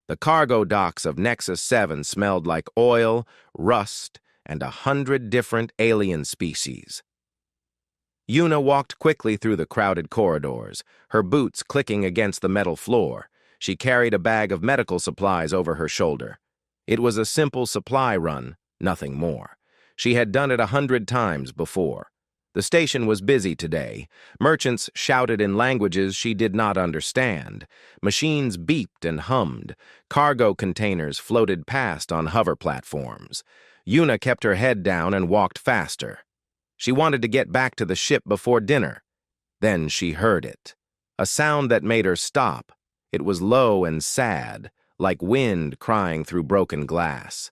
The cargo docks of Nexus 7 smelled like oil, rust, and 100 different alien species. Yuna walked quickly through the crowded corridors, her boots clicking against the metal floor. She carried a bag of medical supplies over her shoulder. It was a simple supply run, nothing more. She had done it 100 times before. The station was busy today. Merchants shouted in languages she did not understand. Machines beeped and hummed. Cargo containers floated past on hover platforms. Yuna kept her head down and walked faster. She wanted to get back to the ship before dinner. Then she heard it. A sound that made her stop. It was low and sad, like wind crying through broken glass.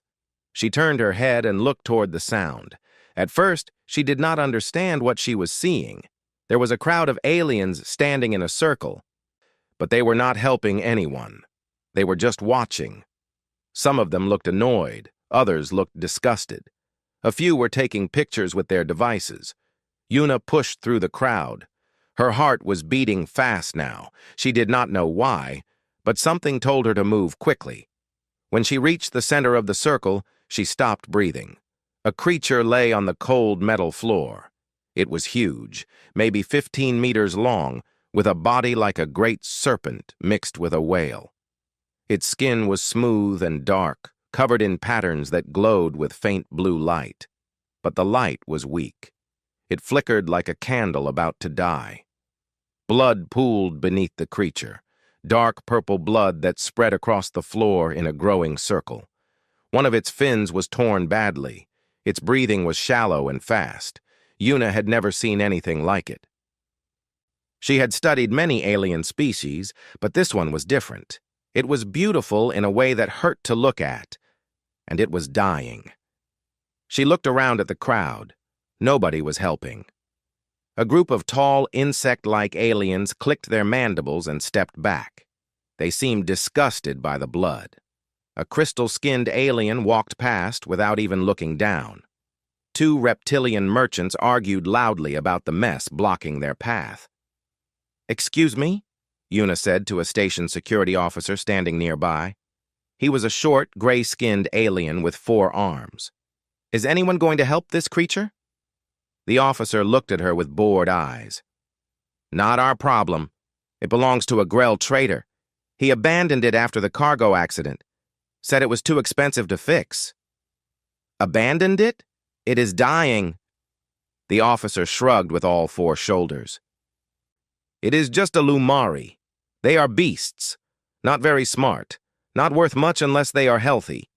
She turned her head and looked toward the sound. At first, she did not understand what she was seeing. There was a crowd of aliens standing in a circle, but they were not helping anyone. They were just watching. Some of them looked annoyed, others looked disgusted. A few were taking pictures with their devices. Yuna pushed through the crowd. Her heart was beating fast now. She did not know why, but something told her to move quickly. When she reached the center of the circle, she stopped breathing. A creature lay on the cold metal floor. It was huge, maybe 15 meters long, with a body like a great serpent mixed with a whale. Its skin was smooth and dark, covered in patterns that glowed with faint blue light. But the light was weak. It flickered like a candle about to die. Blood pooled beneath the creature, dark purple blood that spread across the floor in a growing circle. One of its fins was torn badly. Its breathing was shallow and fast. Yuna had never seen anything like it. She had studied many alien species, but this one was different. It was beautiful in a way that hurt to look at, and it was dying. She looked around at the crowd. Nobody was helping. A group of tall, insect-like aliens clicked their mandibles and stepped back. They seemed disgusted by the blood. A crystal-skinned alien walked past without even looking down. Two reptilian merchants argued loudly about the mess blocking their path. "Excuse me?" Yuna said to a station security officer standing nearby. He was a short, gray-skinned alien with 4 arms. "Is anyone going to help this creature?" The officer looked at her with bored eyes. "Not our problem. It belongs to a Grell trader. He abandoned it after the cargo accident. Said it was too expensive to fix." "Abandoned it? It is dying." The officer shrugged with all 4 shoulders. "It is just a Lumari. They are beasts. Not very smart. Not worth much unless they are healthy."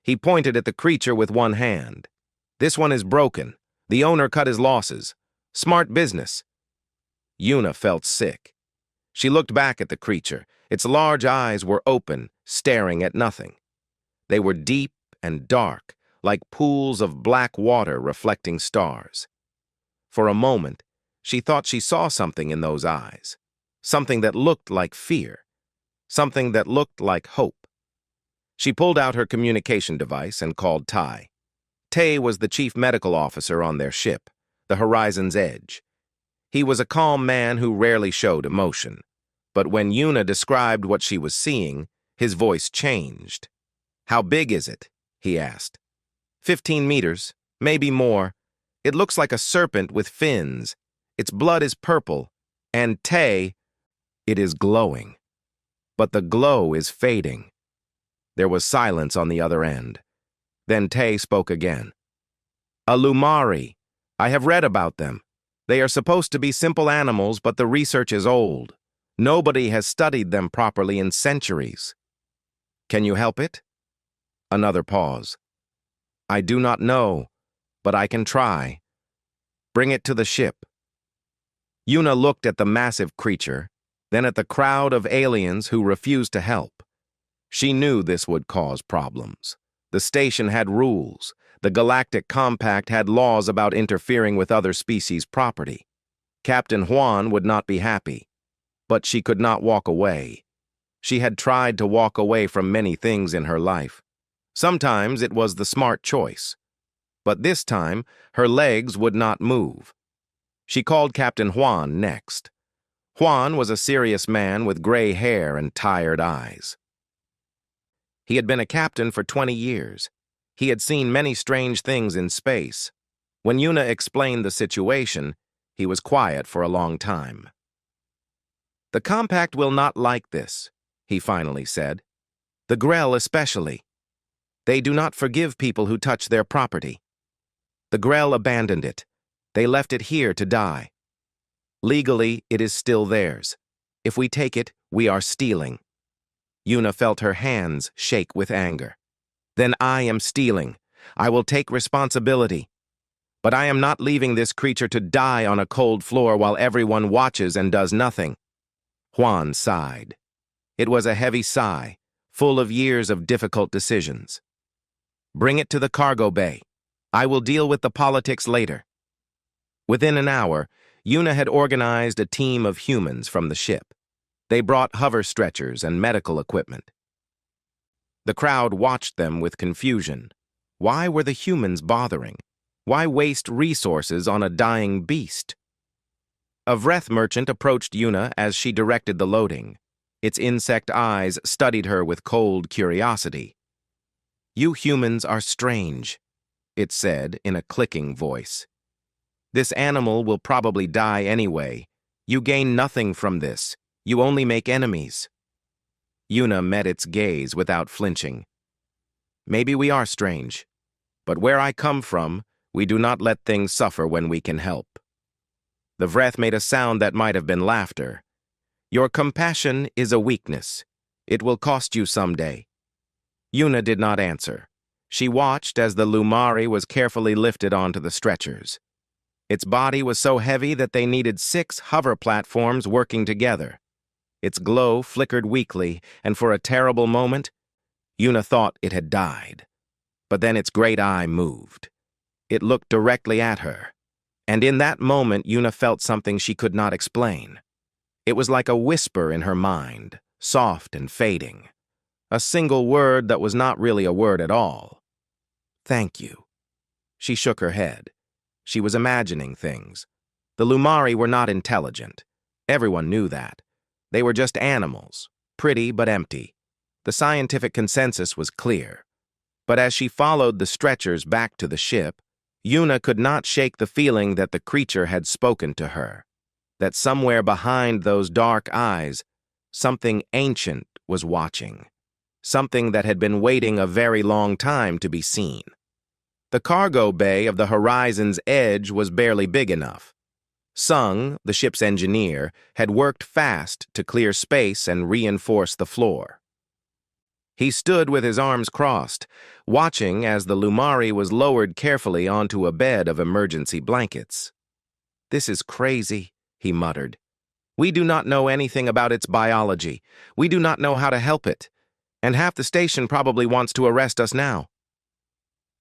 He pointed at the creature with one hand. "This one is broken. The owner cut his losses. Smart business." Yuna felt sick. She looked back at the creature. Its large eyes were open, staring at nothing. They were deep and dark, like pools of black water reflecting stars. For a moment, she thought she saw something in those eyes. Something that looked like fear. Something that looked like hope. She pulled out her communication device and called Ty. Tay was the chief medical officer on their ship, the Horizon's Edge. He was a calm man who rarely showed emotion. But when Yuna described what she was seeing, his voice changed. "How big is it?" he asked. 15 meters, maybe more. It looks like a serpent with fins. Its blood is purple. And Tay, it is glowing. But the glow is fading." There was silence on the other end. Then Tay spoke again. "A Lumari. I have read about them. They are supposed to be simple animals, but the research is old. Nobody has studied them properly in centuries." "Can you help it?" Another pause. "I do not know, but I can try. Bring it to the ship." Yuna looked at the massive creature, then at the crowd of aliens who refused to help. She knew this would cause problems. The station had rules. The Galactic Compact had laws about interfering with other species' property. Captain Juan would not be happy. But she could not walk away. She had tried to walk away from many things in her life. Sometimes it was the smart choice. But this time, her legs would not move. She called Captain Juan next. Juan was a serious man with gray hair and tired eyes. He had been a captain for 20 years. He had seen many strange things in space. When Yuna explained the situation, he was quiet for a long time. "The Compact will not like this," he finally said. "The Grell especially. They do not forgive people who touch their property. The Grell abandoned it. They left it here to die. Legally, it is still theirs. If we take it, we are stealing." Yuna felt her hands shake with anger. "Then I am stealing. I will take responsibility. But I am not leaving this creature to die on a cold floor while everyone watches and does nothing." Juan sighed. It was a heavy sigh, full of years of difficult decisions. "Bring it to the cargo bay. I will deal with the politics later." Within an hour, Yuna had organized a team of humans from the ship. They brought hover stretchers and medical equipment. The crowd watched them with confusion. Why were the humans bothering? Why waste resources on a dying beast? A Vreth merchant approached Yuna as she directed the loading. Its insect eyes studied her with cold curiosity. "You humans are strange," it said in a clicking voice. "This animal will probably die anyway. You gain nothing from this. You only make enemies." Yuna met its gaze without flinching. "Maybe we are strange, but where I come from, we do not let things suffer when we can help." The Vreth made a sound that might have been laughter. "Your compassion is a weakness. It will cost you someday." Yuna did not answer. She watched as the Lumari was carefully lifted onto the stretchers. Its body was so heavy that they needed 6 hover platforms working together. Its glow flickered weakly, and for a terrible moment, Yuna thought it had died. But then its great eye moved. It looked directly at her, and in that moment Yuna felt something she could not explain. It was like a whisper in her mind, soft and fading. A single word that was not really a word at all. "Thank you." She shook her head. She was imagining things. The Lumari were not intelligent. Everyone knew that. They were just animals, pretty but empty. The scientific consensus was clear. But as she followed the stretchers back to the ship, Yuna could not shake the feeling that the creature had spoken to her. That somewhere behind those dark eyes, something ancient was watching. Something that had been waiting a very long time to be seen. The cargo bay of the Horizon's edge was barely big enough. Sung, the ship's engineer, had worked fast to clear space and reinforce the floor. He stood with his arms crossed, watching as the Lumari was lowered carefully onto a bed of emergency blankets. "This is crazy," he muttered. "We do not know anything about its biology. We do not know how to help it. And half the station probably wants to arrest us now."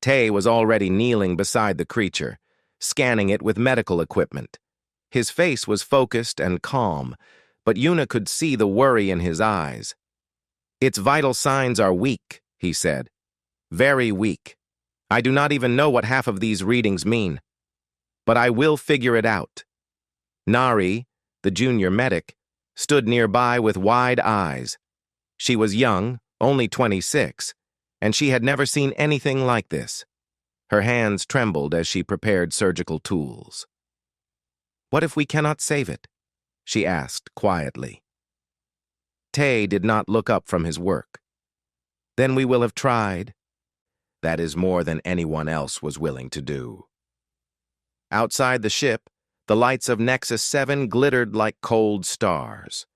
Tay was already kneeling beside the creature, scanning it with medical equipment. His face was focused and calm, but Yuna could see the worry in his eyes. "Its vital signs are weak," he said. "Very weak. I do not even know what half of these readings mean. But I will figure it out." Nari, the junior medic, stood nearby with wide eyes. She was young, only 26, and she had never seen anything like this. Her hands trembled as she prepared surgical tools. "What if we cannot save it?" she asked quietly. Tay did not look up from his work. "Then we will have tried." "That is more than anyone else was willing to do." Outside the ship, the lights of Nexus 7 glittered like cold stars.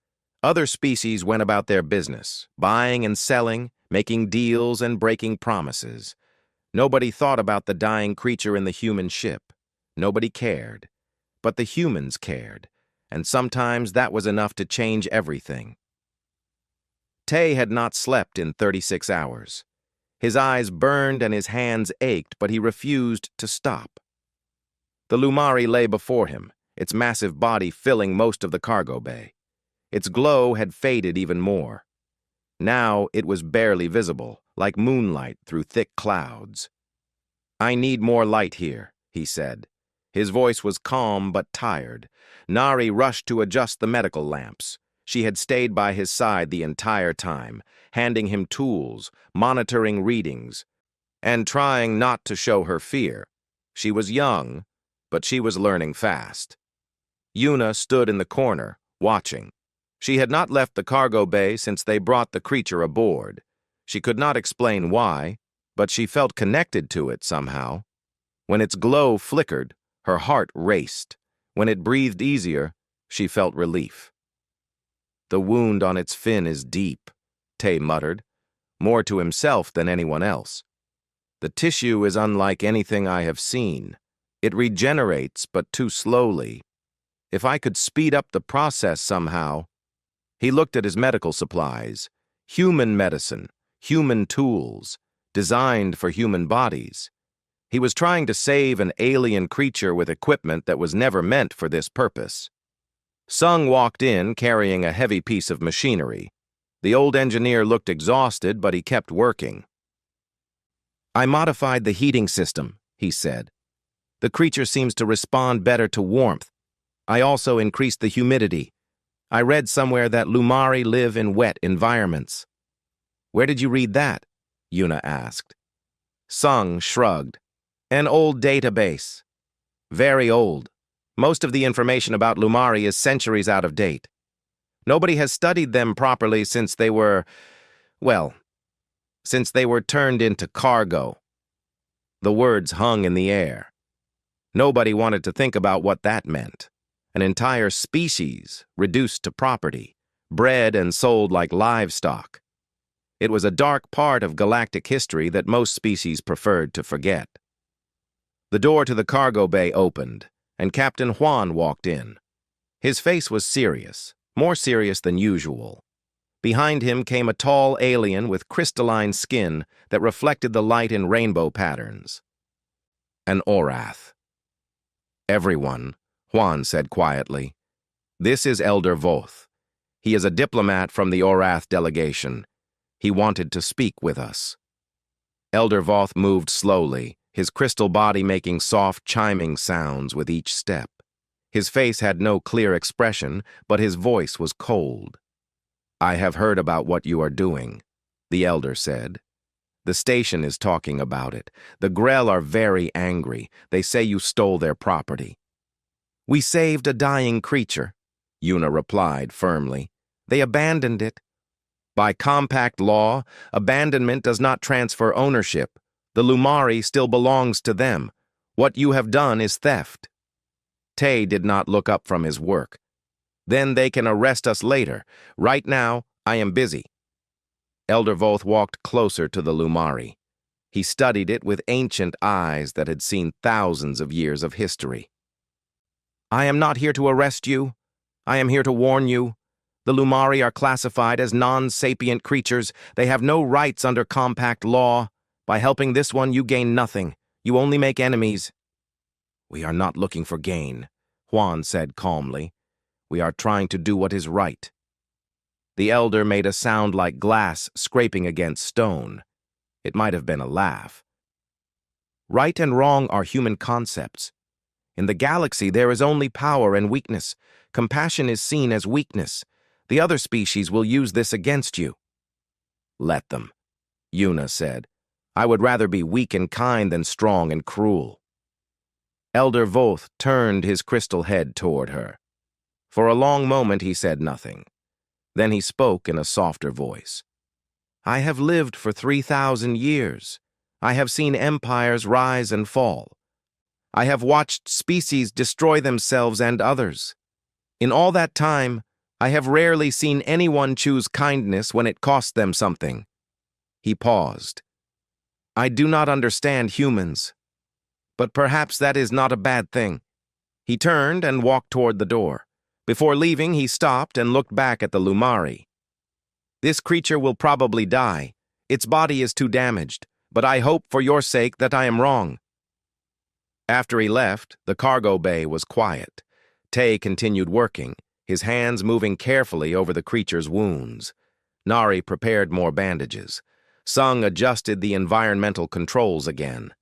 Other species went about their business, buying and selling, making deals and breaking promises. Nobody thought about the dying creature in the human ship. Nobody cared. But the humans cared, and sometimes that was enough to change everything. Tay had not slept in 36 hours. His eyes burned and his hands ached, but he refused to stop. The Lumari lay before him, its massive body filling most of the cargo bay. Its glow had faded even more. Now it was barely visible, like moonlight through thick clouds. "I need more light here," he said. His voice was calm but tired. Nari rushed to adjust the medical lamps. She had stayed by his side the entire time, handing him tools, monitoring readings, and trying not to show her fear. She was young, but she was learning fast. Yuna stood in the corner, watching. She had not left the cargo bay since they brought the creature aboard. She could not explain why, but she felt connected to it somehow. When its glow flickered, her heart raced. When it breathed easier, she felt relief. "The wound on its fin is deep," Tay muttered, more to himself than anyone else. "The tissue is unlike anything I have seen. It regenerates, but too slowly. If I could speed up the process somehow." He looked at his medical supplies. Human medicine, human tools, designed for human bodies. He was trying to save an alien creature with equipment that was never meant for this purpose. Sung walked in carrying a heavy piece of machinery. The old engineer looked exhausted, but he kept working. "I modified the heating system," he said. "The creature seems to respond better to warmth. I also increased the humidity. I read somewhere that Lumari live in wet environments." "Where did you read that?" Yuna asked. Sung shrugged. "An old database. Very old. Most of the information about Lumari is centuries out of date. Nobody has studied them properly since they were, well, since they were turned into cargo." The words hung in the air. Nobody wanted to think about what that meant. An entire species reduced to property, bred and sold like livestock. It was a dark part of galactic history that most species preferred to forget. The door to the cargo bay opened, and Captain Juan walked in. His face was serious, more serious than usual. Behind him came a tall alien with crystalline skin that reflected the light in rainbow patterns. An Orath. "Everyone," Juan said quietly. "This is Elder Voth. He is a diplomat from the Orath delegation. He wanted to speak with us." Elder Voth moved slowly, his crystal body making soft, chiming sounds with each step. His face had no clear expression, but his voice was cold. "I have heard about what you are doing," the elder said. "The station is talking about it. The Grell are very angry. They say you stole their property." "We saved a dying creature," Yuna replied firmly. "They abandoned it. By compact law, abandonment does not transfer ownership. The Lumari still belongs to them. What you have done is theft." Tay did not look up from his work. "Then they can arrest us later. Right now, I am busy." Elder Voth walked closer to the Lumari. He studied it with ancient eyes that had seen thousands of years of history. "I am not here to arrest you. I am here to warn you. The Lumari are classified as non-sapient creatures. They have no rights under compact law. By helping this one, you gain nothing. You only make enemies." "We are not looking for gain," Juan said calmly. "We are trying to do what is right." The elder made a sound like glass scraping against stone. It might have been a laugh. "Right and wrong are human concepts. In the galaxy, there is only power and weakness. Compassion is seen as weakness. The other species will use this against you." "Let them," Yuna said. "I would rather be weak and kind than strong and cruel." Elder Voth turned his crystal head toward her. For a long moment he said nothing. Then he spoke in a softer voice. "I have lived for 3,000 years. I have seen empires rise and fall. I have watched species destroy themselves and others. In all that time, I have rarely seen anyone choose kindness when it cost them something." He paused. "I do not understand humans, but perhaps that is not a bad thing." He turned and walked toward the door. Before leaving, he stopped and looked back at the Lumari. "This creature will probably die. Its body is too damaged, but I hope for your sake that I am wrong." After he left, the cargo bay was quiet. Tay continued working, his hands moving carefully over the creature's wounds. Nari prepared more bandages. Sung adjusted the environmental controls again.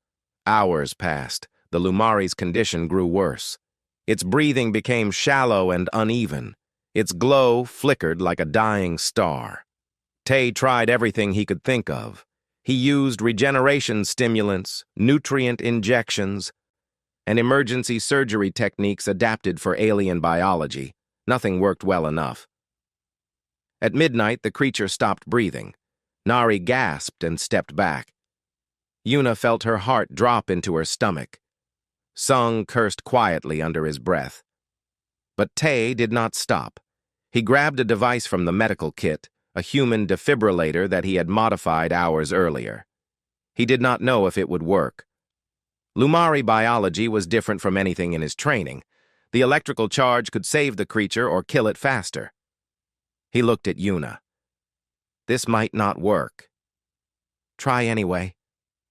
Hours passed. The Lumari's condition grew worse. Its breathing became shallow and uneven. Its glow flickered like a dying star. Tay tried everything he could think of. He used regeneration stimulants, nutrient injections, and emergency surgery techniques adapted for alien biology. Nothing worked well enough. At midnight, the creature stopped breathing. Nari gasped and stepped back. Yuna felt her heart drop into her stomach. Sung cursed quietly under his breath. But Tay did not stop. He grabbed a device from the medical kit, a human defibrillator that he had modified hours earlier. He did not know if it would work. Lumari biology was different from anything in his training. The electrical charge could save the creature or kill it faster. He looked at Yuna. This might not work. Try anyway,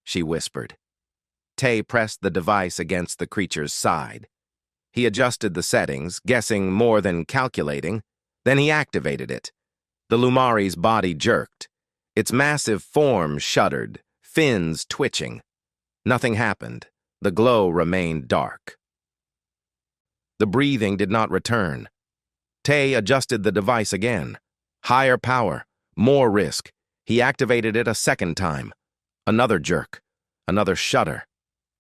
she whispered. Tay pressed the device against the creature's side. He adjusted the settings, guessing more than calculating. Then he activated it. The Lumari's body jerked. Its massive form shuddered, fins twitching. Nothing happened. The glow remained dark. The breathing did not return. Tay adjusted the device again. Higher power, more risk. He activated it a second time. Another jerk. Another shudder.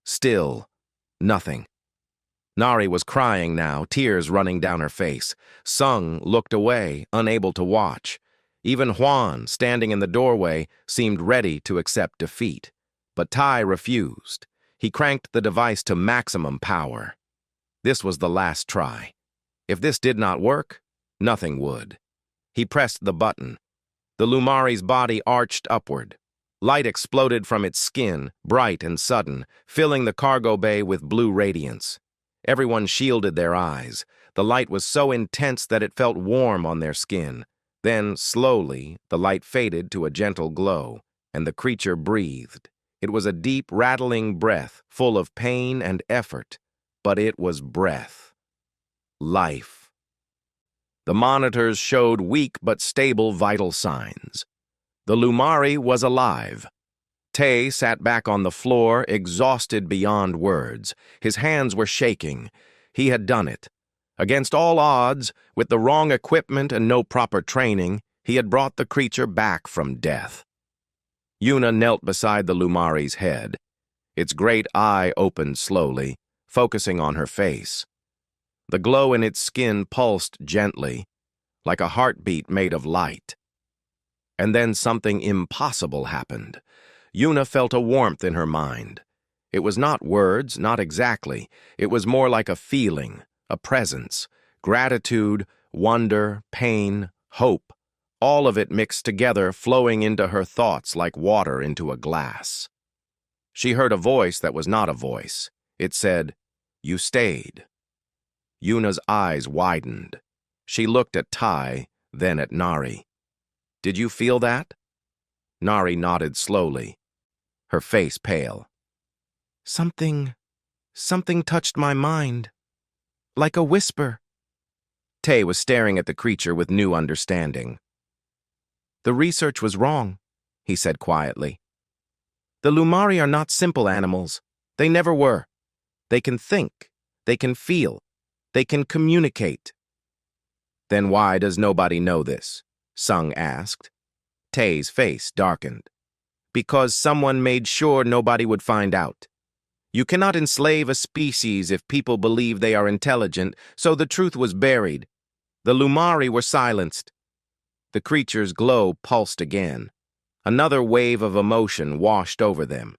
Still, nothing. Nari was crying now, tears running down her face. Sung looked away, unable to watch. Even Juan, standing in the doorway, seemed ready to accept defeat. But Tai refused. He cranked the device to maximum power. This was the last try. If this did not work, nothing would. He pressed the button. The Lumari's body arched upward. Light exploded from its skin, bright and sudden, filling the cargo bay with blue radiance. Everyone shielded their eyes. The light was so intense that it felt warm on their skin. Then, slowly, the light faded to a gentle glow, and the creature breathed. It was a deep, rattling breath, full of pain and effort, but it was breath. Life. The monitors showed weak but stable vital signs. The Lumari was alive. Tay sat back on the floor, exhausted beyond words. His hands were shaking. He had done it. Against all odds, with the wrong equipment and no proper training, he had brought the creature back from death. Yuna knelt beside the Lumari's head. Its great eye opened slowly, focusing on her face. The glow in its skin pulsed gently, like a heartbeat made of light. And then something impossible happened. Yuna felt a warmth in her mind. It was not words, not exactly. It was more like a feeling, a presence, gratitude, wonder, pain, hope, all of it mixed together, flowing into her thoughts like water into a glass. She heard a voice that was not a voice. It said, "You stayed." Yuna's eyes widened. She looked at Tai, then at Nari. "Did you feel that?" Nari nodded slowly, her face pale. Something touched my mind. Like a whisper." Tay was staring at the creature with new understanding. "The research was wrong," he said quietly. "The Lumari are not simple animals. They never were. They can think. They can feel. They can communicate." "Then why does nobody know this?" Sung asked. Tay's face darkened. "Because someone made sure nobody would find out. You cannot enslave a species if people believe they are intelligent, so the truth was buried. The Lumari were silenced." The creature's glow pulsed again. Another wave of emotion washed over them.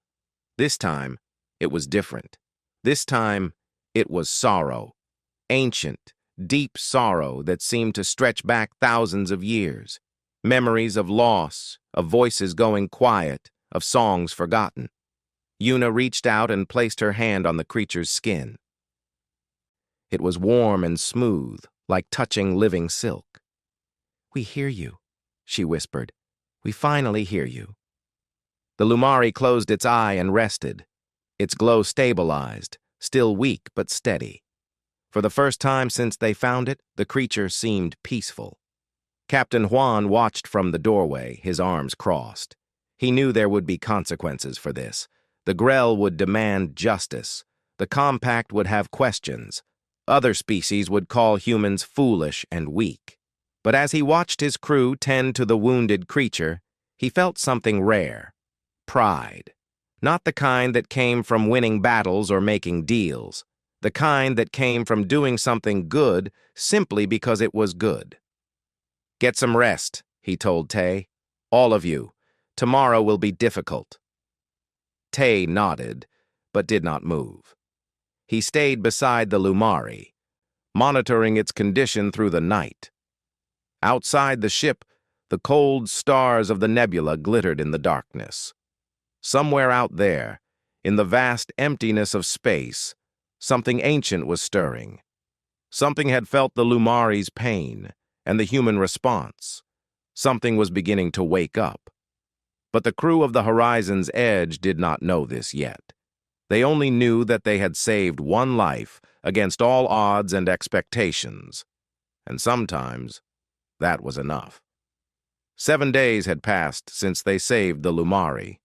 This time, it was different. This time, it was sorrow. Ancient, deep sorrow that seemed to stretch back thousands of years. Memories of loss, of voices going quiet, of songs forgotten. Yuna reached out and placed her hand on the creature's skin. It was warm and smooth, like touching living silk. "We hear you," she whispered. "We finally hear you." The Lumari closed its eye and rested. Its glow stabilized, still weak but steady. For the first time since they found it, the creature seemed peaceful. Captain Juan watched from the doorway, his arms crossed. He knew there would be consequences for this. The Grell would demand justice. The Compact would have questions. Other species would call humans foolish and weak. But as he watched his crew tend to the wounded creature, he felt something rare: pride. Not the kind that came from winning battles or making deals, the kind that came from doing something good simply because it was good. "Get some rest," he told Tay. "All of you. Tomorrow will be difficult." Tay nodded, but did not move. He stayed beside the Lumari, monitoring its condition through the night. Outside the ship, the cold stars of the nebula glittered in the darkness. Somewhere out there, in the vast emptiness of space, something ancient was stirring. Something had felt the Lumari's pain and the human response. Something was beginning to wake up. But the crew of the Horizon's Edge did not know this yet. They only knew that they had saved one life against all odds and expectations. And sometimes, that was enough. 7 days had passed since they saved the Lumari.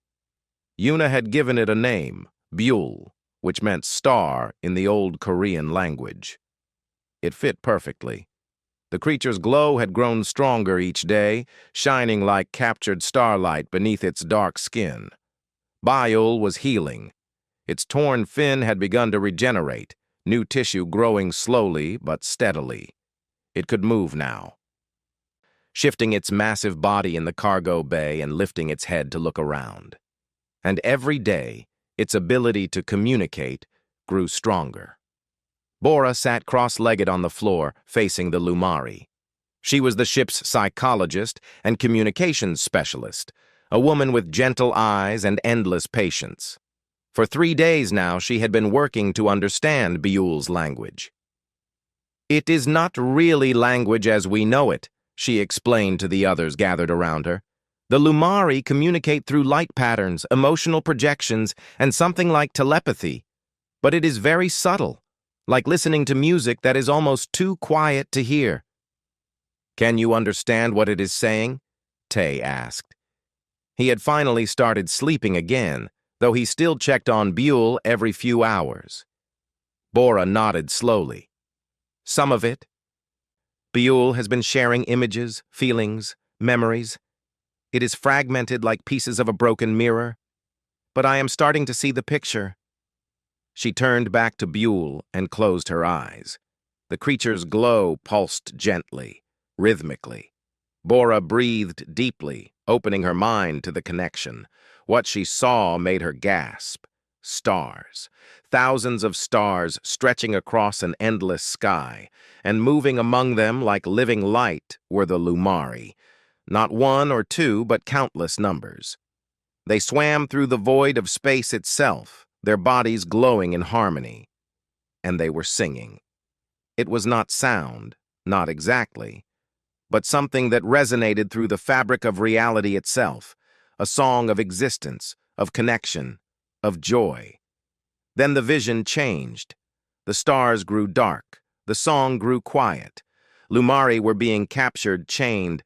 Yuna had given it a name, Buell, which meant star in the old Korean language. It fit perfectly. The creature's glow had grown stronger each day, shining like captured starlight beneath its dark skin. Buell was healing. Its torn fin had begun to regenerate, new tissue growing slowly but steadily. It could move now, shifting its massive body in the cargo bay and lifting its head to look around. And every day, its ability to communicate grew stronger. Bora sat cross-legged on the floor, facing the Lumari. She was the ship's psychologist and communications specialist, a woman with gentle eyes and endless patience. For 3 days now, she had been working to understand Buell's language. "It is not really language as we know it," she explained to the others gathered around her. "The Lumari communicate through light patterns, emotional projections, and something like telepathy. But it is very subtle, like listening to music that is almost too quiet to hear." "Can you understand what it is saying?" Tay asked. He had finally started sleeping again, though he still checked on Buell every few hours. Bora nodded slowly. "Some of it. Buell has been sharing images, feelings, memories. It is fragmented like pieces of a broken mirror, but I am starting to see the picture." She turned back to Buell and closed her eyes. The creature's glow pulsed gently, rhythmically. Bora breathed deeply, opening her mind to the connection. What she saw made her gasp. Stars. Thousands of stars stretching across an endless sky, and moving among them like living light were the Lumari. Not one or two, but countless numbers. They swam through the void of space itself, their bodies glowing in harmony. And they were singing. It was not sound, not exactly, but something that resonated through the fabric of reality itself, a song of existence, of connection, of joy. Then the vision changed. The stars grew dark, the song grew quiet. Lumari were being captured, chained,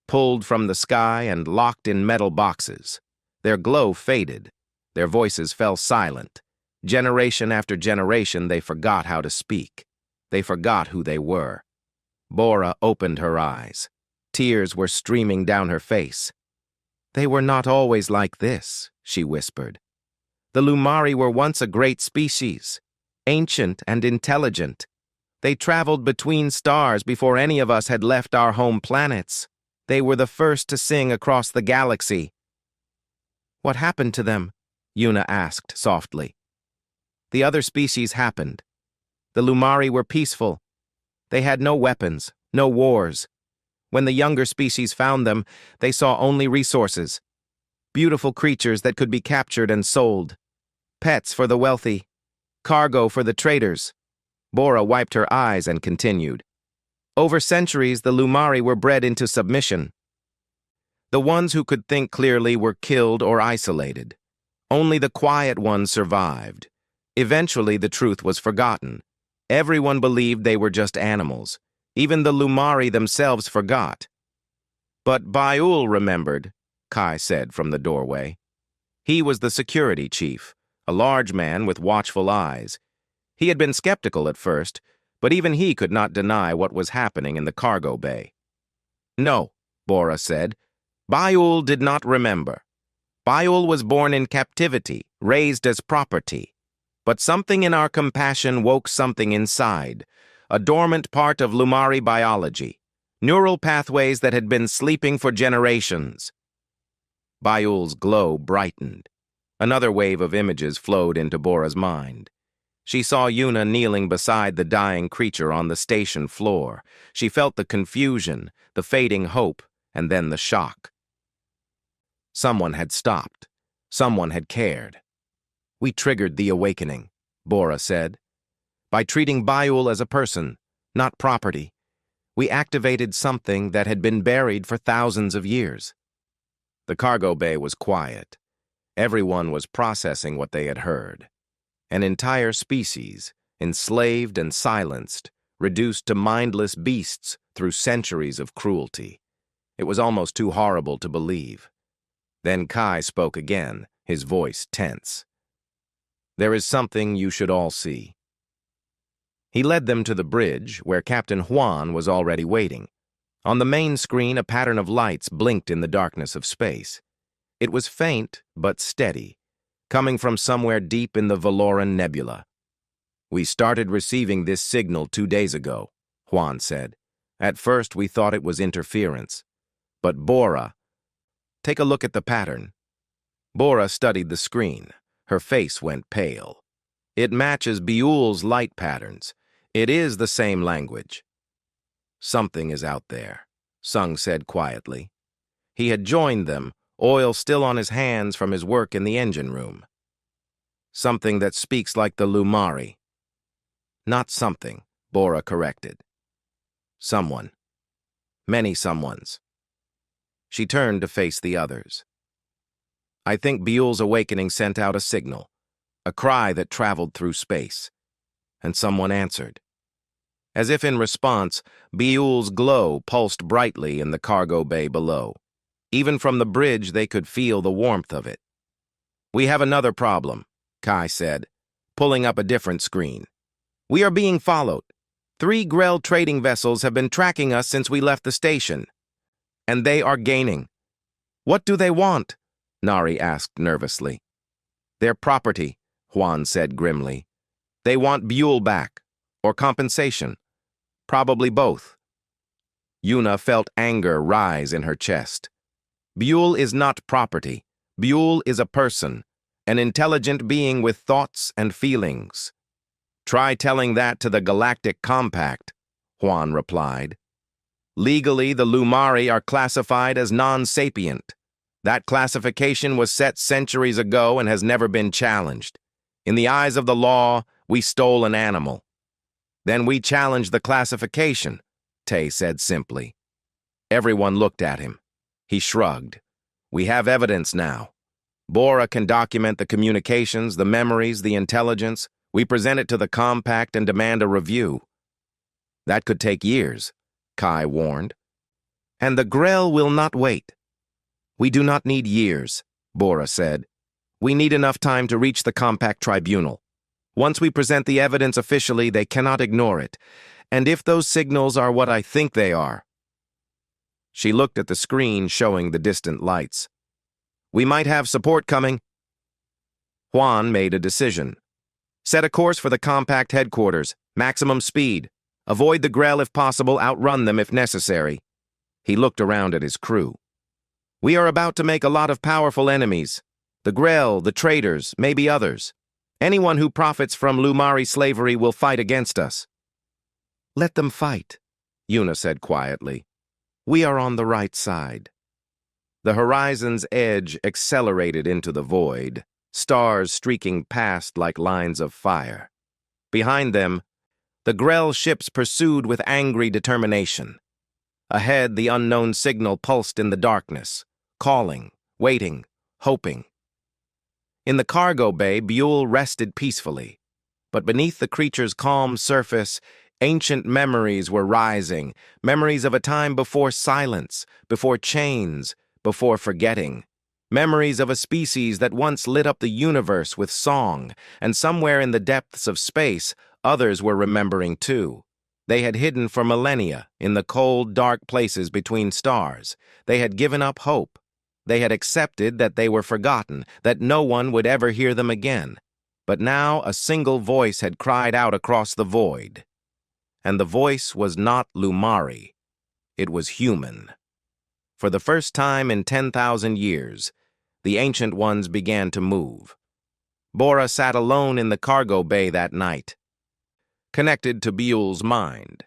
pulled from the sky and locked in metal boxes. Their glow faded. Their voices fell silent. Generation after generation, they forgot how to speak. They forgot who they were. Bora opened her eyes. Tears were streaming down her face. "They were not always like this," she whispered. "The Lumari were once a great species, ancient and intelligent. They traveled between stars before any of us had left our home planets. They were the first to sing across the galaxy." "What happened to them?" Yuna asked softly. "The other species happened. The Lumari were peaceful. They had no weapons, no wars. When the younger species found them, they saw only resources. Beautiful creatures that could be captured and sold. Pets for the wealthy. Cargo for the traders." Bora wiped her eyes and continued. "Over centuries, the Lumari were bred into submission. The ones who could think clearly were killed or isolated. Only the quiet ones survived. Eventually, the truth was forgotten. Everyone believed they were just animals. Even the Lumari themselves forgot. But Buell remembered," Kai said from the doorway. He was the security chief, a large man with watchful eyes. He had been skeptical at first, but even he could not deny what was happening in the cargo bay. "No," Bora said. "Byul did not remember. Byul was born in captivity, raised as property. But something in our compassion woke something inside, a dormant part of Lumari biology, neural pathways that had been sleeping for generations." Byul's glow brightened. Another wave of images flowed into Bora's mind. She saw Yuna kneeling beside the dying creature on the station floor. She felt the confusion, the fading hope, and then the shock. Someone had stopped. Someone had cared. "We triggered the awakening," Bora said. "By treating Byul as a person, not property, we activated something that had been buried for thousands of years." The cargo bay was quiet. Everyone was processing what they had heard. An entire species, enslaved and silenced, reduced to mindless beasts through centuries of cruelty. It was almost too horrible to believe. Then Kai spoke again, his voice tense. "There is something you should all see." He led them to the bridge, where Captain Juan was already waiting. On the main screen, a pattern of lights blinked in the darkness of space. It was faint but steady, coming from somewhere deep in the Valoran Nebula. "We started receiving this signal 2 days ago," Juan said. "At first we thought it was interference. But Bora, take a look at the pattern." Bora studied the screen. Her face went pale. "It matches Byul's light patterns. It is the same language." "Something is out there," Sung said quietly. He had joined them, oil still on his hands from his work in the engine room. "Something that speaks like the Lumari." "Not something," Bora corrected. "Someone. Many someones." She turned to face the others. "I think Byul's awakening sent out a signal, a cry that traveled through space. And someone answered." As if in response, Byul's glow pulsed brightly in the cargo bay below. Even from the bridge, they could feel the warmth of it. "We have another problem," Kai said, pulling up a different screen. "We are being followed. 3 Grell trading vessels have been tracking us since we left the station. And they are gaining." "What do they want?" Nari asked nervously. "Their property," Juan said grimly. "They want Byul back, or compensation. Probably both." Yuna felt anger rise in her chest. Byul is not property. Byul is a person, an intelligent being with thoughts and feelings. "Try telling that to the Galactic Compact," Juan replied. "Legally, the Lumari are classified as non-sapient. That classification was set centuries ago and has never been challenged. In the eyes of the law, we stole an animal." "Then we challenged the classification," Tay said simply. Everyone looked at him. He shrugged. "We have evidence now. Bora can document the communications, the memories, the intelligence. We present it to the Compact and demand a review." "That could take years," Kai warned. "And the Grell will not wait." "We do not need years," Bora said. "We need enough time to reach the Compact Tribunal. Once we present the evidence officially, they cannot ignore it. And if those signals are what I think they are..." She looked at the screen showing the distant lights. "We might have support coming." Juan made a decision. "Set a course for the Compact headquarters, maximum speed. Avoid the Grell if possible, outrun them if necessary." He looked around at his crew. "We are about to make a lot of powerful enemies. The Grell, the traders, maybe others. Anyone who profits from Lumari slavery will fight against us." "Let them fight," Yuna said quietly. "We are on the right side." The horizon's edge accelerated into the void, stars streaking past like lines of fire. Behind them, the Grell ships pursued with angry determination. Ahead, the unknown signal pulsed in the darkness, calling, waiting, hoping. In the cargo bay, Byul rested peacefully. But beneath the creature's calm surface, ancient memories were rising, memories of a time before silence, before chains, before forgetting. Memories of a species that once lit up the universe with song, and somewhere in the depths of space, others were remembering too. They had hidden for millennia in the cold, dark places between stars. They had given up hope. They had accepted that they were forgotten, that no one would ever hear them again. But now a single voice had cried out across the void. And the voice was not Lumari. It was human. For the first time in 10,000 years, the Ancient Ones began to move. Bora sat alone in the cargo bay that night, connected to Buell's mind.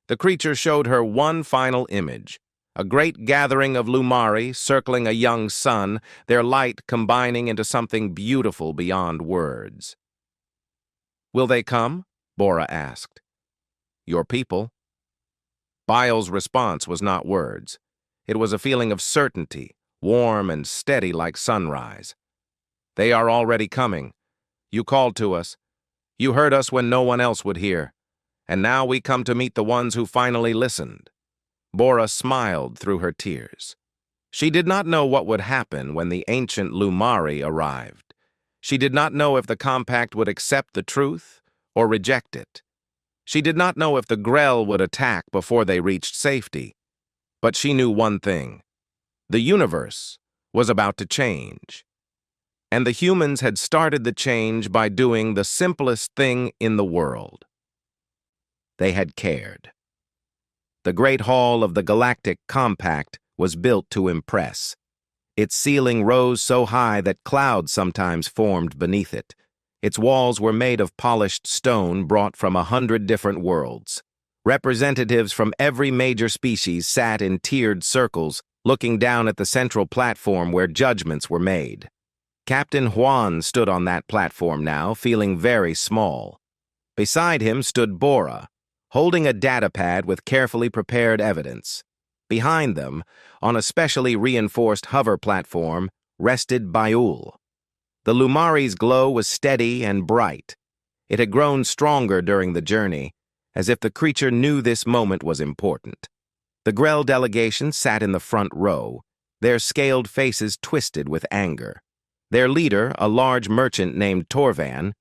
The creature showed her one final image, a great gathering of Lumari circling a young sun, their light combining into something beautiful beyond words. "Will they come?" Bora asked. "Your people." Biel's response was not words. It was a feeling of certainty, warm and steady like sunrise. "They are already coming. You called to us. You heard us when no one else would hear. And now we come to meet the ones who finally listened." Bora smiled through her tears. She did not know what would happen when the ancient Lumari arrived. She did not know if the compact would accept the truth or reject it. She did not know if the Grell would attack before they reached safety. But she knew one thing. The universe was about to change. And the humans had started the change by doing the simplest thing in the world. They had cared. The Great Hall of the Galactic Compact was built to impress. Its ceiling rose so high that clouds sometimes formed beneath it. Its walls were made of polished stone brought from 100 different worlds. Representatives from every major species sat in tiered circles, looking down at the central platform where judgments were made. Captain Juan stood on that platform now, feeling very small. Beside him stood Bora, holding a datapad with carefully prepared evidence. Behind them, on a specially reinforced hover platform, rested Buell. The Lumari's glow was steady and bright. It had grown stronger during the journey, as if the creature knew this moment was important. The Grell delegation sat in the front row, their scaled faces twisted with anger. Their leader, a large merchant named Torvan,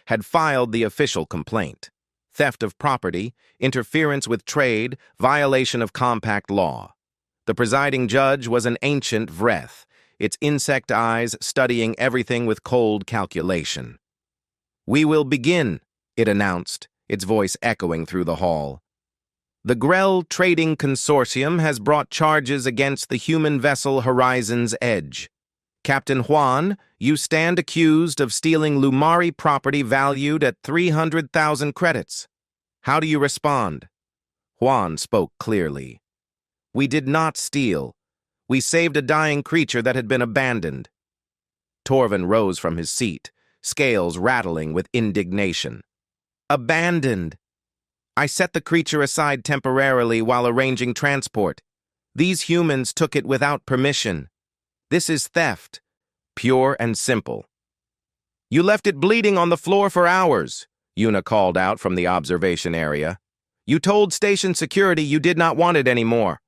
had filed the official complaint: theft of property, interference with trade, violation of compact law. The presiding judge was an ancient Vreth, its insect eyes studying everything with cold calculation. "We will begin," it announced, its voice echoing through the hall. "The Grell Trading Consortium has brought charges against the human vessel Horizon's Edge. Captain Juan, you stand accused of stealing Lumari property valued at 300,000 credits. How do you respond?" Juan spoke clearly. "We did not steal. We saved a dying creature that had been abandoned." Torvan rose from his seat, scales rattling with indignation. "Abandoned. I set the creature aside temporarily while arranging transport. These humans took it without permission. This is theft, pure and simple." "You left it bleeding on the floor for hours," Una called out from the observation area. "You told station security you did not want it anymore."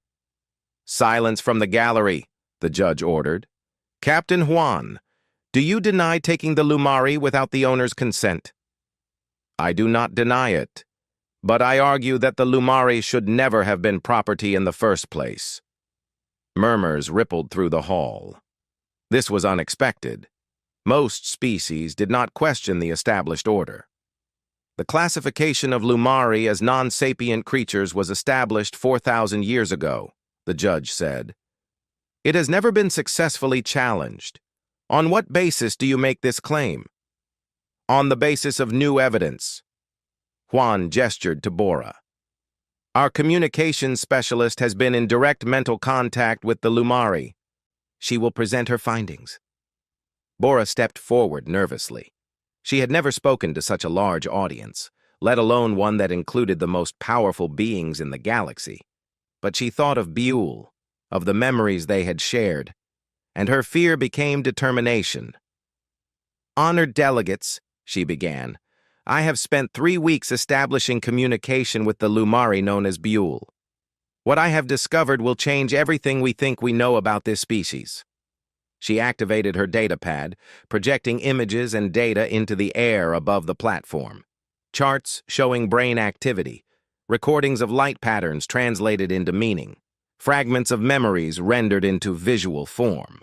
"Silence from the gallery," the judge ordered. "Captain Juan, do you deny taking the Lumari without the owner's consent?" "I do not deny it, but I argue that the Lumari should never have been property in the first place." Murmurs rippled through the hall. This was unexpected. Most species did not question the established order. The classification of Lumari as non-sapient creatures was established 4,000 years ago, the judge said. "It has never been successfully challenged. On what basis do you make this claim?" "On the basis of new evidence." Juan gestured to Bora. "Our communications specialist has been in direct mental contact with the Lumari. She will present her findings." Bora stepped forward nervously. She had never spoken to such a large audience, let alone one that included the most powerful beings in the galaxy. But she thought of Buell, of the memories they had shared, and her fear became determination. "Honored delegates," she began, "I have spent 3 weeks establishing communication with the Lumari known as Buell. What I have discovered will change everything we think we know about this species." She activated her datapad, projecting images and data into the air above the platform. Charts showing brain activity, recordings of light patterns translated into meaning, fragments of memories rendered into visual form.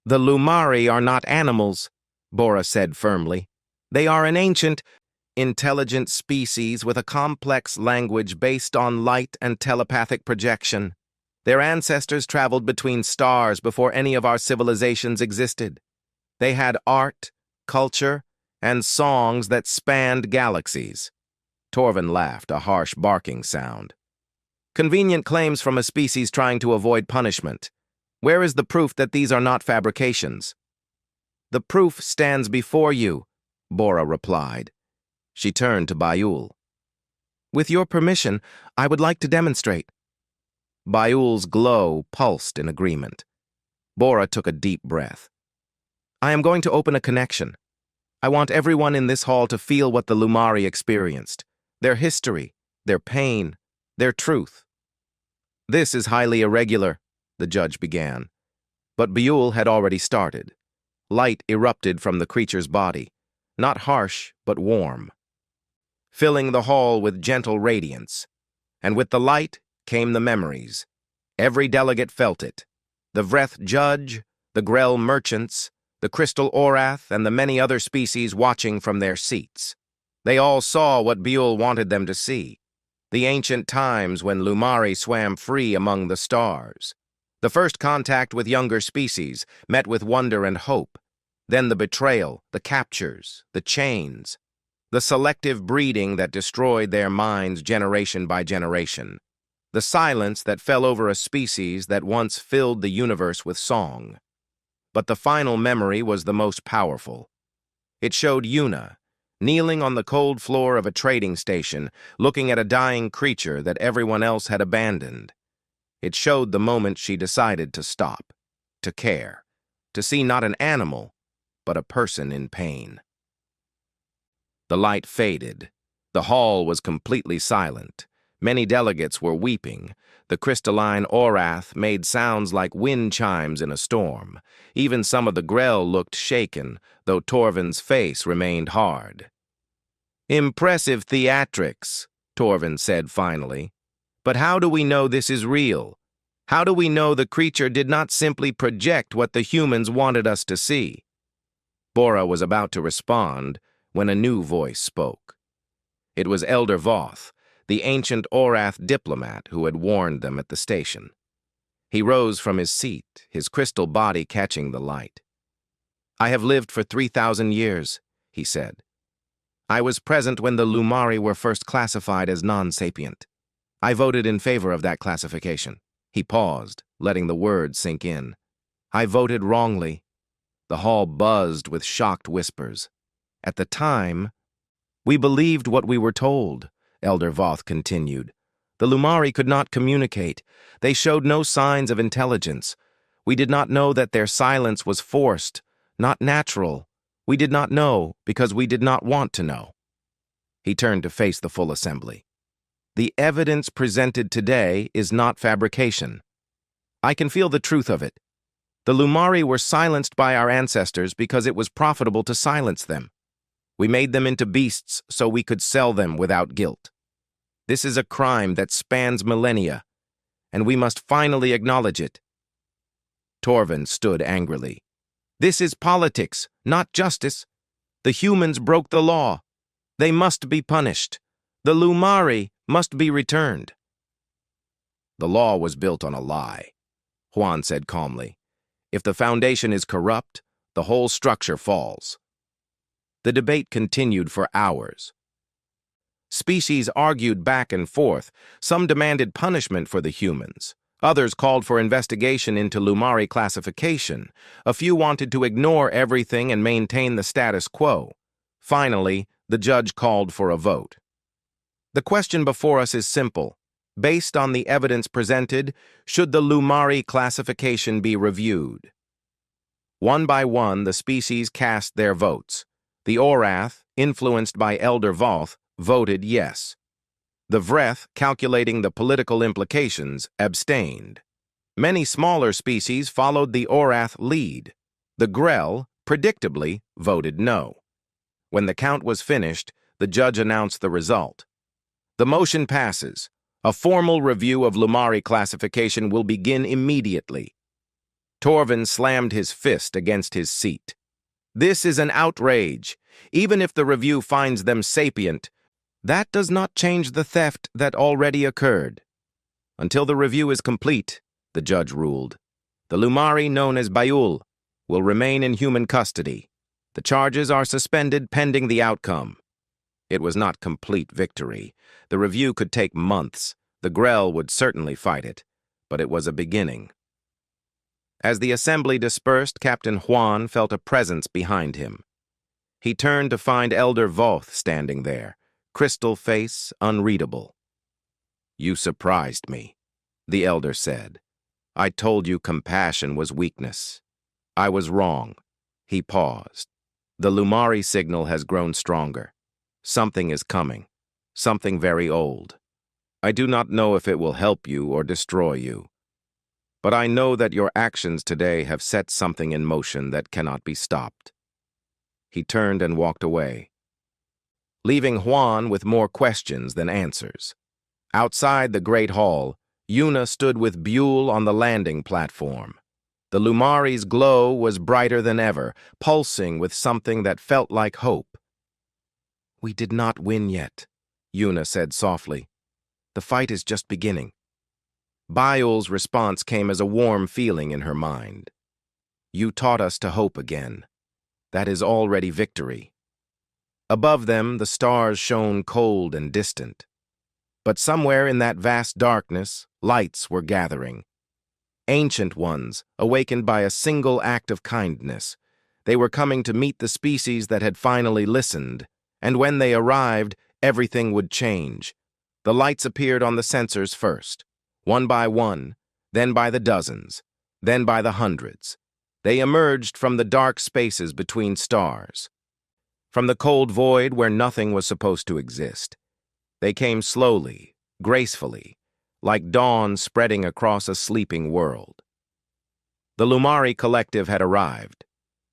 "The Lumari are not animals," Bora said firmly. "They are an ancient, intelligent species with a complex language based on light and telepathic projection. Their ancestors traveled between stars before any of our civilizations existed. They had art, culture, and songs that spanned galaxies." Torvin laughed, a harsh barking sound. "Convenient claims from a species trying to avoid punishment. Where is the proof that these are not fabrications?" "The proof stands before you," Bora replied. She turned to Bayul. "With your permission, I would like to demonstrate." Bayul's glow pulsed in agreement. Bora took a deep breath. "I am going to open a connection. I want everyone in this hall to feel what the Lumari experienced, their history, their pain, their truth." "This is highly irregular," the judge began. But Bayul had already started. Light erupted from the creature's body, not harsh, but warm, filling the hall with gentle radiance. And with the light came the memories. Every delegate felt it. The Vreth judge, the Grell merchants, the Crystal Orath, and the many other species watching from their seats. They all saw what Bayul wanted them to see. The ancient times when Lumari swam free among the stars. The first contact with younger species, met with wonder and hope. Then the betrayal, the captures, the chains. The selective breeding that destroyed their minds generation by generation. The silence that fell over a species that once filled the universe with song. But the final memory was the most powerful. It showed Yuna, kneeling on the cold floor of a trading station, looking at a dying creature that everyone else had abandoned. It showed the moment she decided to stop, to care, to see not an animal, but a person in pain. The light faded. The hall was completely silent. Many delegates were weeping. The crystalline Orath made sounds like wind chimes in a storm. Even some of the Grell looked shaken, though Torvin's face remained hard. "Impressive theatrics," Torvin said finally. "But how do we know this is real? How do we know the creature did not simply project what the humans wanted us to see?" Bora was about to respond when a new voice spoke. It was Elder Voth, the ancient Orath diplomat who had warned them at the station. He rose from his seat, his crystal body catching the light. "I have lived for 3,000 years, he said. "I was present when the Lumari were first classified as non-sapient. I voted in favor of that classification." He paused, letting the words sink in. "I voted wrongly." The hall buzzed with shocked whispers. "At the time, we believed what we were told," Elder Voth continued. "The Lumari could not communicate. They showed no signs of intelligence. We did not know that their silence was forced, not natural. We did not know because we did not want to know." He turned to face the full assembly. "The evidence presented today is not fabrication. I can feel the truth of it. The Lumari were silenced by our ancestors because it was profitable to silence them. We made them into beasts so we could sell them without guilt. This is a crime that spans millennia, and we must finally acknowledge it." Torvin stood angrily. "This is politics, not justice. The humans broke the law. They must be punished. The Lumari must be returned." "The law was built on a lie," Juan said calmly. "If the foundation is corrupt, the whole structure falls." The debate continued for hours. Species argued back and forth. Some demanded punishment for the humans. Others called for investigation into Lumari classification. A few wanted to ignore everything and maintain the status quo. Finally, the judge called for a vote. "The question before us is simple. Based on the evidence presented, should the Lumari classification be reviewed?" One by one, the species cast their votes. The Orath, influenced by Elder Voth, voted yes. The Vreth, calculating the political implications, abstained. Many smaller species followed the Orath lead. The Grell, predictably, voted no. When the count was finished, the judge announced the result. The motion passes. A formal review of Lumari classification will begin immediately. Torvin slammed his fist against his seat. This is an outrage. Even if the review finds them sapient, that does not change the theft that already occurred. Until the review is complete, the judge ruled, the Lumari known as Bayul will remain in human custody. The charges are suspended pending the outcome. It was not complete victory. The review could take months. The Grell would certainly fight it, but it was a beginning. As the assembly dispersed, Captain Juan felt a presence behind him. He turned to find Elder Voth standing there, crystal face unreadable. "You surprised me," the elder said. "I told you compassion was weakness. I was wrong." He paused. "The Lumari signal has grown stronger. Something is coming. Something very old. I do not know if it will help you or destroy you. But I know that your actions today have set something in motion that cannot be stopped." He turned and walked away, leaving Juan with more questions than answers. Outside the great hall, Yuna stood with Buell on the landing platform. The Lumari's glow was brighter than ever, pulsing with something that felt like hope. "We did not win yet," Yuna said softly. "The fight is just beginning." Bayul's response came as a warm feeling in her mind. "You taught us to hope again. That is already victory." Above them, the stars shone cold and distant. But somewhere in that vast darkness, lights were gathering. Ancient ones, awakened by a single act of kindness. They were coming to meet the species that had finally listened, and when they arrived, everything would change. The lights appeared on the sensors first, one by one, then by the dozens, then by the hundreds. They emerged from the dark spaces between stars, from the cold void where nothing was supposed to exist. They came slowly, gracefully, like dawn spreading across a sleeping world. The Lumari collective had arrived.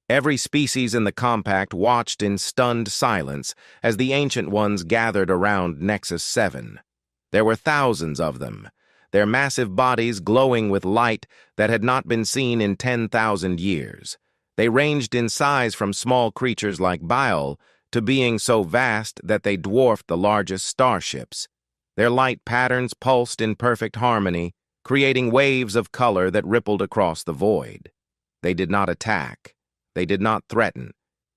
Every species in the compact watched in stunned silence as the Ancient Ones gathered around Nexus 7. There were thousands of them, their massive bodies glowing with light that had not been seen in 10,000 years. They ranged in size from small creatures like bile to being so vast that they dwarfed the largest starships. Their light patterns pulsed in perfect harmony, creating waves of color that rippled across the void. They did not attack. They did not threaten.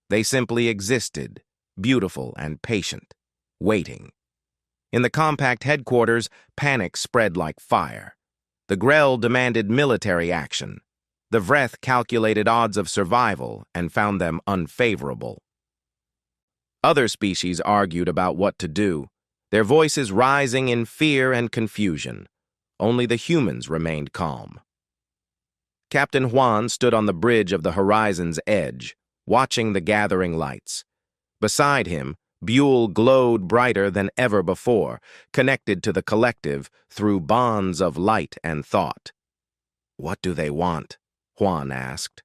They simply existed, beautiful and patient, waiting. In the compact headquarters, panic spread like fire. The Grell demanded military action. The Vreth calculated odds of survival and found them unfavorable. Other species argued about what to do, their voices rising in fear and confusion. Only the humans remained calm. Captain Juan stood on the bridge of the horizon's edge, watching the gathering lights. Beside him, Buell glowed brighter than ever before, connected to the collective through bonds of light and thought. "What do they want?" Juan asked.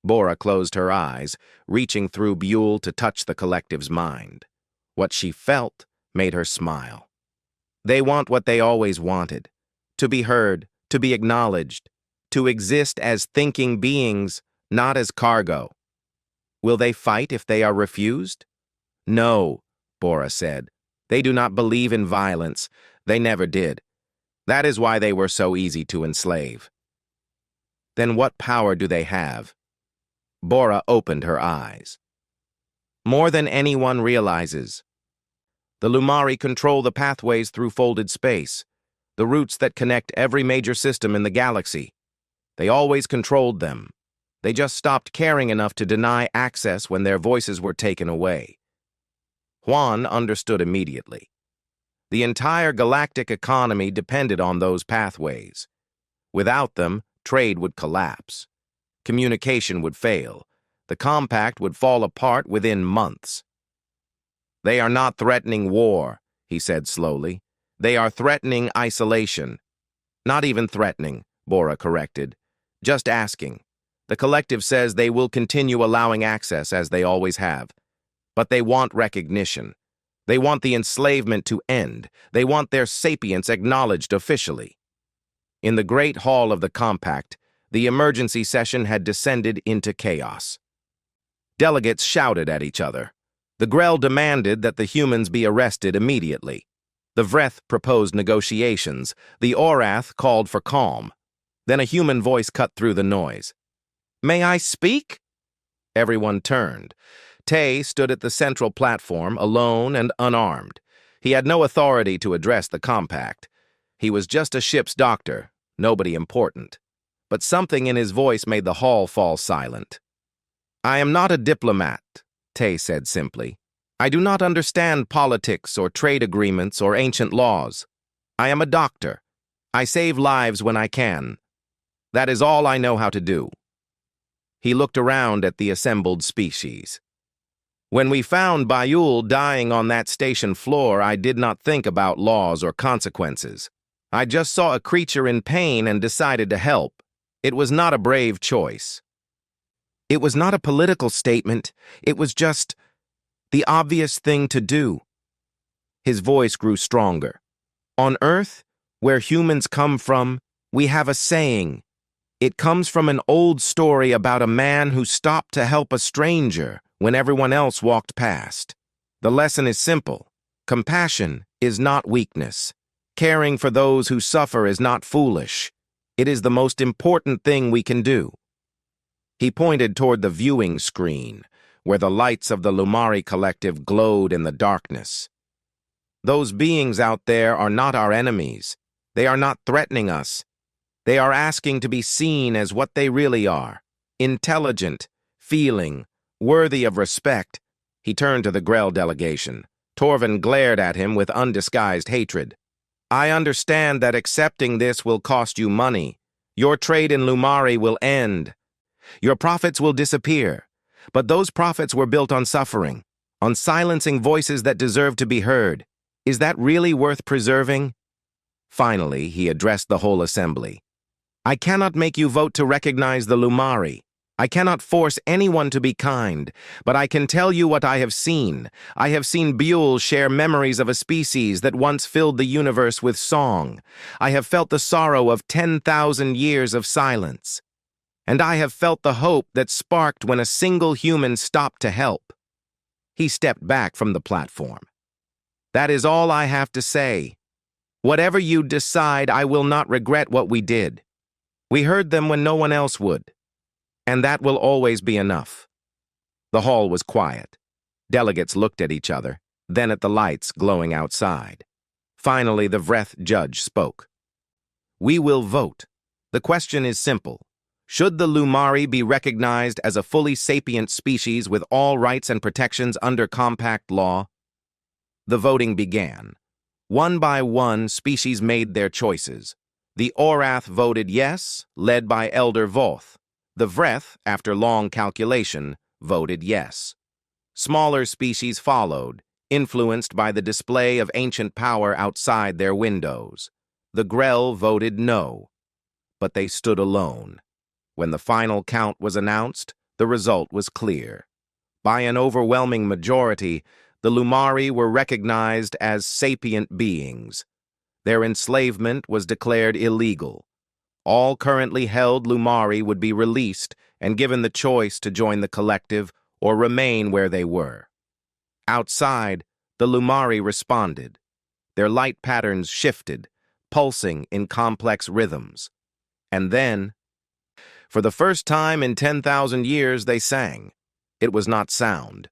Bora closed her eyes, reaching through Buell to touch the collective's mind. What she felt made her smile. "They want what they always wanted, to be heard, to be acknowledged, to exist as thinking beings, not as cargo." "Will they fight if they are refused?" "No," Bora said. "They do not believe in violence. They never did. That is why they were so easy to enslave." "Then what power do they have?" Bora opened her eyes. "More than anyone realizes. The Lumari control the pathways through folded space, the routes that connect every major system in the galaxy. They always controlled them. They just stopped caring enough to deny access when their voices were taken away." Juan understood immediately. The entire galactic economy depended on those pathways. Without them, trade would collapse. Communication would fail. The compact would fall apart within months. "They are not threatening war," he said slowly. "They are threatening isolation." "Not even threatening," Bora corrected. "Just asking. The collective says they will continue allowing access as they always have. But they want recognition. They want the enslavement to end. They want their sapience acknowledged officially. In the great hall of the compact, the emergency session had descended into chaos. Delegates shouted at each other. The Grell demanded that the humans be arrested immediately. The Vreth proposed negotiations. The Orath called for calm. Then a human voice cut through the noise. "May I speak?" Everyone turned. Tay stood at the central platform, alone and unarmed. He had no authority to address the compact. He was just a ship's doctor, nobody important. But something in his voice made the hall fall silent. "I am not a diplomat," Tay said simply. "I do not understand politics or trade agreements or ancient laws. I am a doctor. I save lives when I can. That is all I know how to do." He looked around at the assembled species. "When we found Bayul dying on that station floor, I did not think about laws or consequences. I just saw a creature in pain and decided to help. It was not a brave choice. It was not a political statement. It was just the obvious thing to do." His voice grew stronger. "On Earth, where humans come from, we have a saying. It comes from an old story about a man who stopped to help a stranger when everyone else walked past. The lesson is simple. Compassion is not weakness. Caring for those who suffer is not foolish. It is the most important thing we can do." He pointed toward the viewing screen, where the lights of the Lumari Collective glowed in the darkness. "Those beings out there are not our enemies. They are not threatening us. They are asking to be seen as what they really are. Intelligent, feeling, worthy of respect." He turned to the Grell delegation. Torvin glared at him with undisguised hatred. "I understand that accepting this will cost you money. Your trade in Lumari will end. Your profits will disappear. But those profits were built on suffering, on silencing voices that deserve to be heard. Is that really worth preserving?" Finally, he addressed the whole assembly. "I cannot make you vote to recognize the Lumari. I cannot force anyone to be kind, but I can tell you what I have seen. I have seen Buell share memories of a species that once filled the universe with song. I have felt the sorrow of 10,000 years of silence. And I have felt the hope that sparked when a single human stopped to help." He stepped back from the platform. "That is all I have to say. Whatever you decide, I will not regret what we did. We heard them when no one else would. And that will always be enough." The hall was quiet. Delegates looked at each other, then at the lights glowing outside. Finally, the Vreth judge spoke. "We will vote. The question is simple. Should the Lumari be recognized as a fully sapient species with all rights and protections under compact law?" The voting began. One by one, species made their choices. The Orath voted yes, led by Elder Voth. The Vreth, after long calculation, voted yes. Smaller species followed, influenced by the display of ancient power outside their windows. The Grell voted no, but they stood alone. When the final count was announced, the result was clear. By an overwhelming majority, the Lumari were recognized as sapient beings. Their enslavement was declared illegal. All currently held Lumari would be released and given the choice to join the collective or remain where they were. Outside, the Lumari responded. Their light patterns shifted, pulsing in complex rhythms. And then, for the first time in 10,000 years, they sang. It was not sound.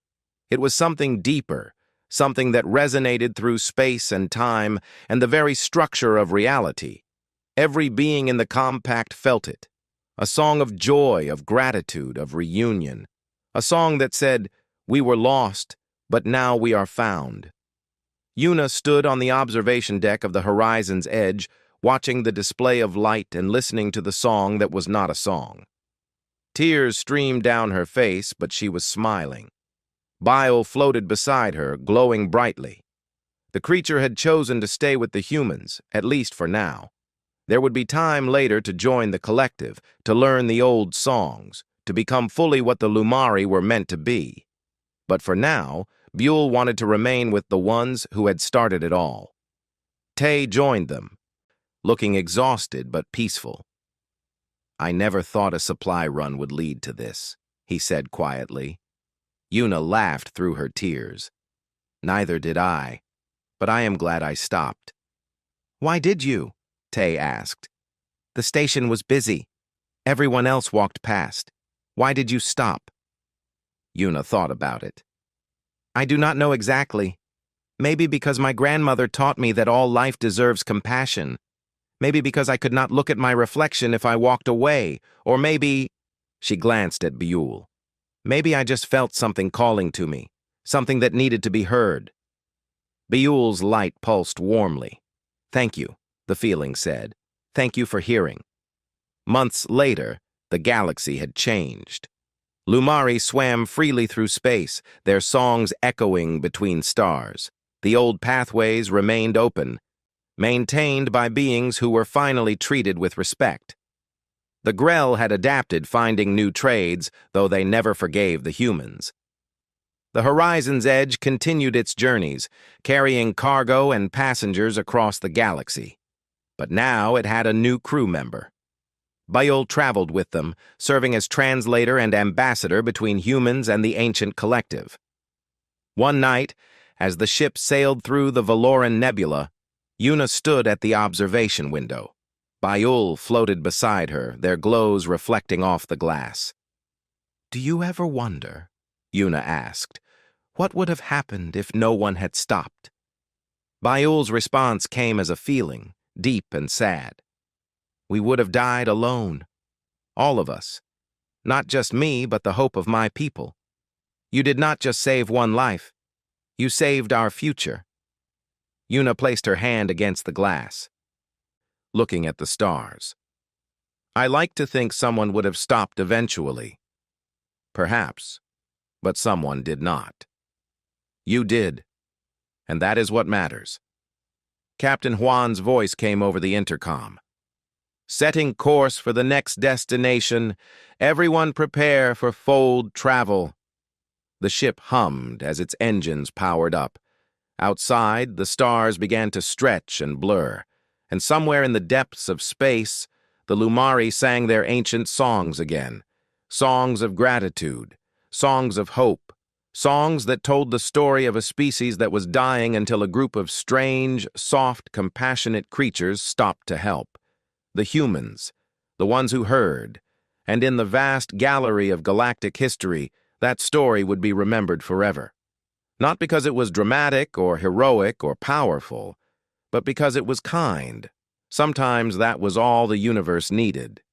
It was something deeper, something that resonated through space and time and the very structure of reality. Every being in the compact felt it. A song of joy, of gratitude, of reunion. A song that said, "We were lost, but now we are found." Una stood on the observation deck of the horizon's edge, watching the display of light and listening to the song that was not a song. Tears streamed down her face, but she was smiling. Bile floated beside her, glowing brightly. The creature had chosen to stay with the humans, at least for now. There would be time later to join the collective, to learn the old songs, to become fully what the Lumari were meant to be. But for now, Buell wanted to remain with the ones who had started it all. Tay joined them, looking exhausted but peaceful. "I never thought a supply run would lead to this," he said quietly. Una laughed through her tears. "Neither did I, but I am glad I stopped." "Why did you?" Tay asked. "The station was busy. Everyone else walked past. Why did you stop?" Una thought about it. "I do not know exactly. Maybe because my grandmother taught me that all life deserves compassion. Maybe because I could not look at my reflection if I walked away. Or maybe—" She glanced at Buell. "Maybe I just felt something calling to me, something that needed to be heard." Buell's light pulsed warmly. "Thank you," the feeling said. "Thank you for hearing." Months later, the galaxy had changed. Lumari swam freely through space, their songs echoing between stars. The old pathways remained open, maintained by beings who were finally treated with respect. The Grell had adapted, finding new trades, though they never forgave the humans. The Horizon's Edge continued its journeys, carrying cargo and passengers across the galaxy. But now it had a new crew member. Buell traveled with them, serving as translator and ambassador between humans and the ancient collective. One night, as the ship sailed through the Valoran Nebula, Una stood at the observation window. Buell floated beside her, their glows reflecting off the glass. "Do you ever wonder," Una asked, "what would have happened if no one had stopped?" Buell's response came as a feeling, deep and sad. "We would have died alone. All of us. Not just me, but the hope of my people. You did not just save one life. You saved our future." Una placed her hand against the glass, looking at the stars. "I like to think someone would have stopped eventually. Perhaps, but someone did not. You did, and that is what matters." Captain Juan's voice came over the intercom. "Setting course for the next destination. Everyone prepare for fold travel." The ship hummed as its engines powered up. Outside, the stars began to stretch and blur, and somewhere in the depths of space, the Lumari sang their ancient songs again. Songs of gratitude, songs of hope, songs that told the story of a species that was dying until a group of strange, soft, compassionate creatures stopped to help. The humans, the ones who heard, and in the vast gallery of galactic history, that story would be remembered forever. Not because it was dramatic or heroic or powerful, but because it was kind. Sometimes that was all the universe needed.